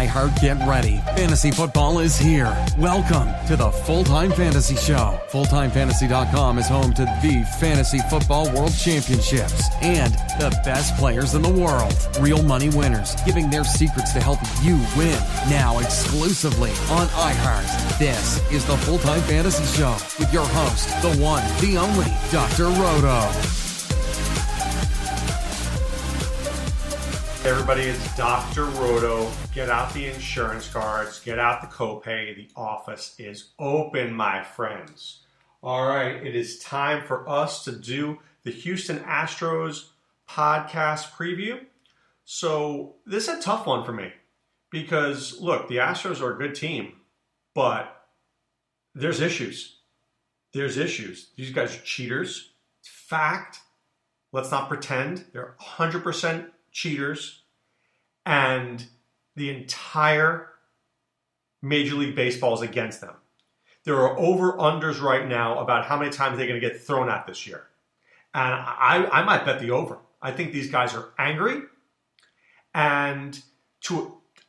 iHeart, get ready. Fantasy football is here. Welcome to the Full-Time Fantasy Show. FullTimeFantasy.com is home to the Fantasy Football World Championships and the best players in the world. Real money winners giving their secrets to help you win. Now exclusively on iHeart. This is the Full-Time Fantasy Show with your host, the one, the only, Dr. Roto. Hey everybody, it's Dr. Roto. Get out the insurance cards, get out the copay. The office is open, my friends. All right, it is time for us to do the Houston Astros podcast preview. So this is a tough one for me because, look, the Astros are a good team, but there's issues. There's issues. These guys are cheaters. It's fact. Let's not pretend. They're 100% cheaters, and the entire Major League Baseball is against them. There are over-unders right now about how many times they're going to get thrown at this year. And I might bet the over. I think these guys are angry, and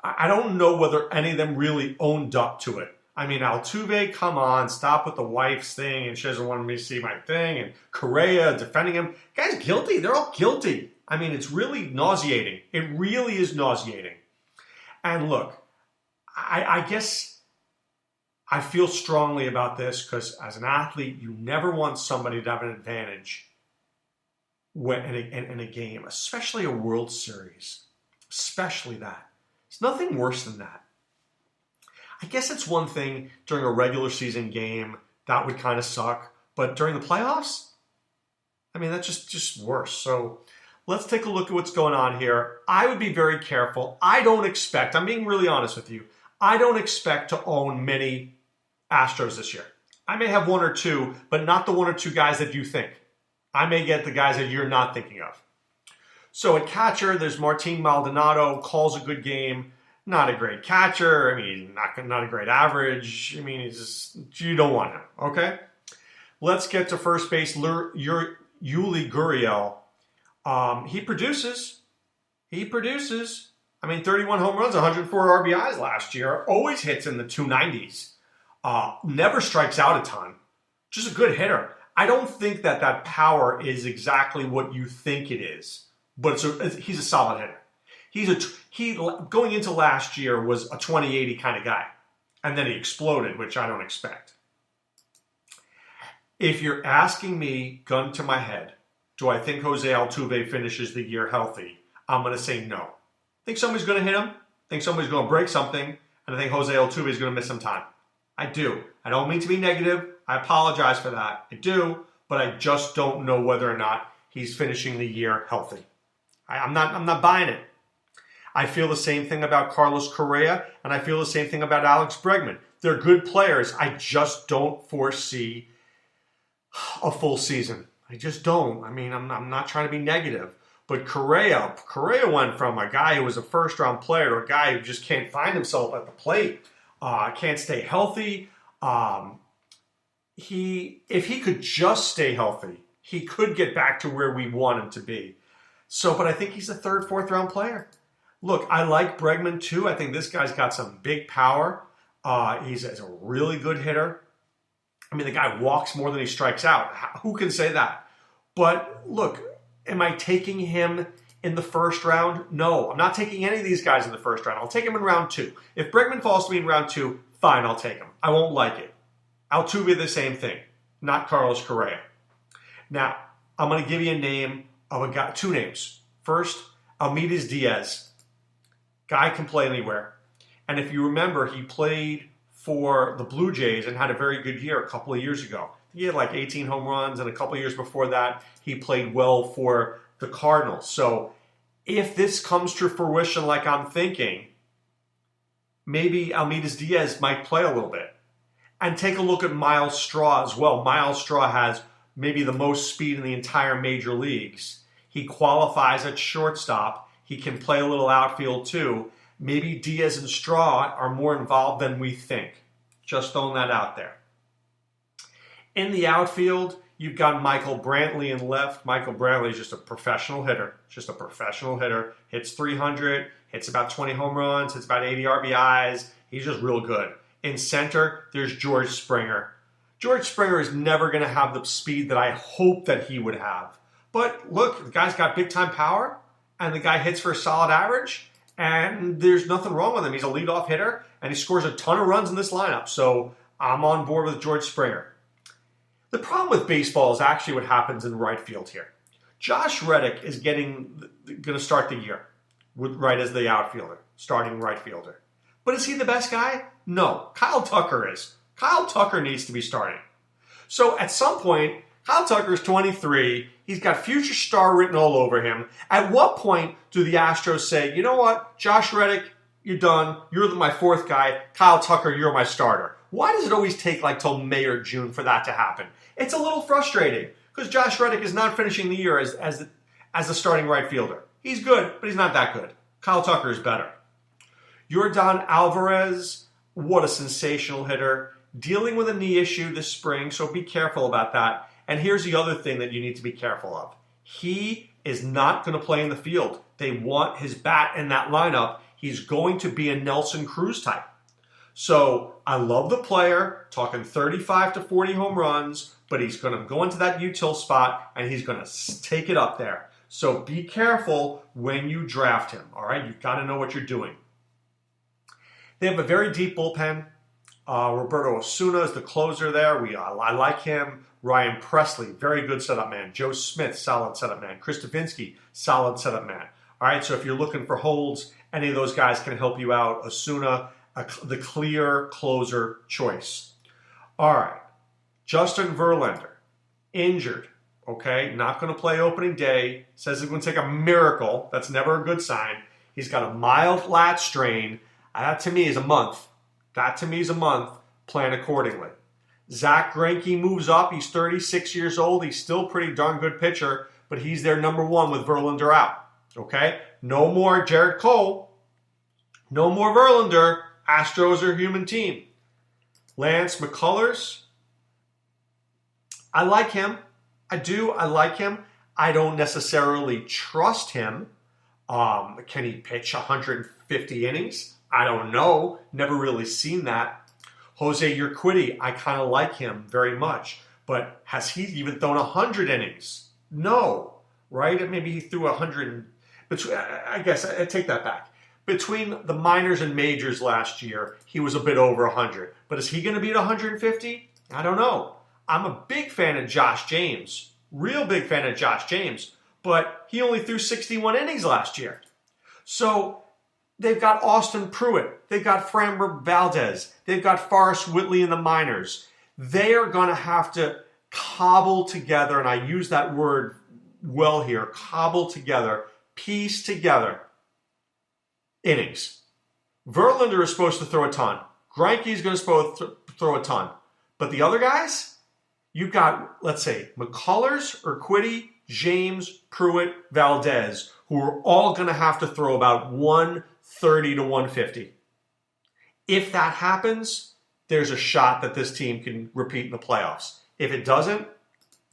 I don't know whether any of them really owned up to it. I mean, Altuve, come on, stop with the wife's thing, and she doesn't want me to see my thing, and Correa defending him. Guy's guilty. They're all guilty. I mean, it's really nauseating. It really is nauseating. And look, I guess I feel strongly about this because as an athlete, you never want somebody to have an advantage in a game, especially a World Series, especially that. It's nothing worse than that. I guess it's one thing during a regular season game, that would kind of suck. But during the playoffs, I mean, that's just worse. So let's take a look at what's going on here. I would be very careful. I'm being really honest with you, I don't expect to own many Astros this year. I may have one or two, but not the one or two guys that you think. I may get the guys that you're not thinking of. So at catcher, there's Martin Maldonado, calls a good game. Not a great catcher. I mean, not a great average. I mean, you don't want him, okay? Let's get to first base, Yuli Gurriel. He produces. I mean, 31 home runs, 104 RBIs last year. Always hits in the 290s. Never strikes out a ton. Just a good hitter. I don't think that power is exactly what you think it is, but he's a solid hitter. He going into last year was a 20-80 kind of guy, and then he exploded, which I don't expect. If you're asking me, gun to my head, do I think Jose Altuve finishes the year healthy? I'm going to say no. I think somebody's going to hit him. I think somebody's going to break something. And I think Jose Altuve is going to miss some time. I do. I don't mean to be negative. I apologize for that. I do. But I just don't know whether or not he's finishing the year healthy. I'm not buying it. I feel the same thing about Carlos Correa. And I feel the same thing about Alex Bregman. They're good players. I just don't foresee a full season. I just don't. I mean, I'm not trying to be negative. But Correa went from a guy who was a first-round player to a guy who just can't find himself at the plate, can't stay healthy. If he could just stay healthy, he could get back to where we want him to be. But I think he's a third, fourth-round player. Look, I like Bregman too. I think this guy's got some big power. He's a really good hitter. I mean, the guy walks more than he strikes out. Who can say that? But look, am I taking him in the first round? No, I'm not taking any of these guys in the first round. I'll take him in round 2. If Bregman falls to me in round 2, fine, I'll take him. I won't like it. Altuve, the same thing. Not Carlos Correa. Now, I'm going to give you a name of a guy, 2 names. First, Almides Diaz. Guy can play anywhere. And if you remember, he played for the Blue Jays and had a very good year a couple of years ago. He had like 18 home runs, and a couple of years before that, he played well for the Cardinals. So if this comes to fruition like I'm thinking, maybe Almides Diaz might play a little bit. And take a look at Miles Straw as well. Miles Straw has maybe the most speed in the entire major leagues. He qualifies at shortstop. He can play a little outfield too. Maybe Diaz and Straw are more involved than we think. Just throwing that out there. In the outfield, You've got Michael Brantley in left. Michael Brantley is just a professional hitter. Hits 300, hits about 20 home runs, hits about 80 RBIs. He's just real good. In center, there's George Springer. George Springer is never going to have the speed that I hope that he would have. But look, the guy's got big-time power, and the guy hits for a solid average, and there's nothing wrong with him. He's a leadoff hitter, and he scores a ton of runs in this lineup. So I'm on board with George Springer. The problem with baseball is actually what happens in right field here. Josh Reddick is going to start the year right as the outfielder, starting right fielder. But is he the best guy? No. Kyle Tucker is. Kyle Tucker needs to be starting. So at some point, Kyle Tucker is 23. He's got future star written all over him. At what point do the Astros say, you know what, Josh Reddick, you're done. You're my fourth guy. Kyle Tucker, you're my starter. Why does it always take till May or June for that to happen? It's a little frustrating because Josh Reddick is not finishing the year as the starting right fielder. He's good, but he's not that good. Kyle Tucker is better. Yordan Alvarez, what a sensational hitter. Dealing with a knee issue this spring, so be careful about that. And here's the other thing that you need to be careful of. He is not going to play in the field. They want his bat in that lineup. He's going to be a Nelson Cruz type. So I love the player, talking 35 to 40 home runs, but he's going to go into that util spot and he's going to take it up there. So be careful when you draft him, all right? You've got to know what you're doing. They have a very deep bullpen. Roberto Osuna is the closer there. I like him. Ryan Presley, very good setup man. Joe Smith, solid setup man. Chris Davinsky, solid setup man. All right, so if you're looking for holds, any of those guys can help you out. Osuna, the clear closer choice. All right, Justin Verlander, injured. Okay, not going to play opening day. Says he's going to take a miracle. That's never a good sign. He's got a mild lat strain. That to me is a month. Plan accordingly. Zach Greinke moves up. He's 36 years old. He's still a pretty darn good pitcher, but he's their number one with Verlander out. Okay? No more Jared Cole. No more Verlander. Astros are a human team. Lance McCullers. I like him. I like him. I don't necessarily trust him. Can he pitch 150 innings? I don't know. Never really seen that. Jose Urquidy, I kind of like him very much. But has he even thrown 100 innings? No. Right? Maybe he threw 100. I guess I take that back. Between the minors and majors last year, he was a bit over 100. But is he going to be at 150? I don't know. I'm a big fan of Josh James. Real big fan of Josh James. But he only threw 61 innings last year. So they've got Austin Pruitt. They've got Framber Valdez. They've got Forrest Whitley in the minors. They are going to have to cobble together, and I use that word well here, cobble together, piece together innings. Verlander is supposed to throw a ton. Greinke is going to throw a ton. But the other guys, you've got, let's say, McCullers, Urquidy, James, Pruitt, Valdez, who are all going to have to throw about 130 to 150. If that happens, there's a shot that this team can repeat in the playoffs. If it doesn't,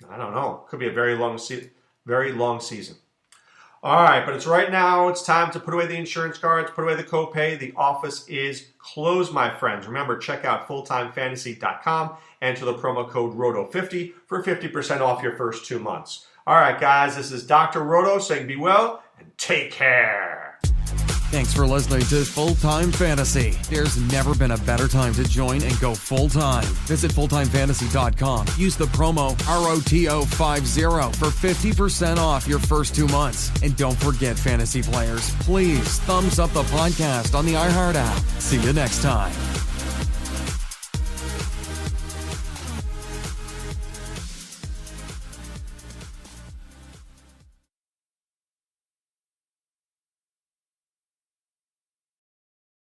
I don't know. Could be a very long season. All right, but it's right now. It's time to put away the insurance cards, put away the copay. The office is closed, my friends. Remember, check out fulltimefantasy.com. Enter the promo code ROTO50 for 50% off your first 2 months. All right, guys, this is Dr. Roto saying be well and take care. Thanks for listening to Full Time Fantasy. There's never been a better time to join and go full time. Visit fulltimefantasy.com. Use the promo ROTO50 for 50% off your first 2 months. And don't forget, fantasy players, please thumbs up the podcast on the iHeart app. See you next time.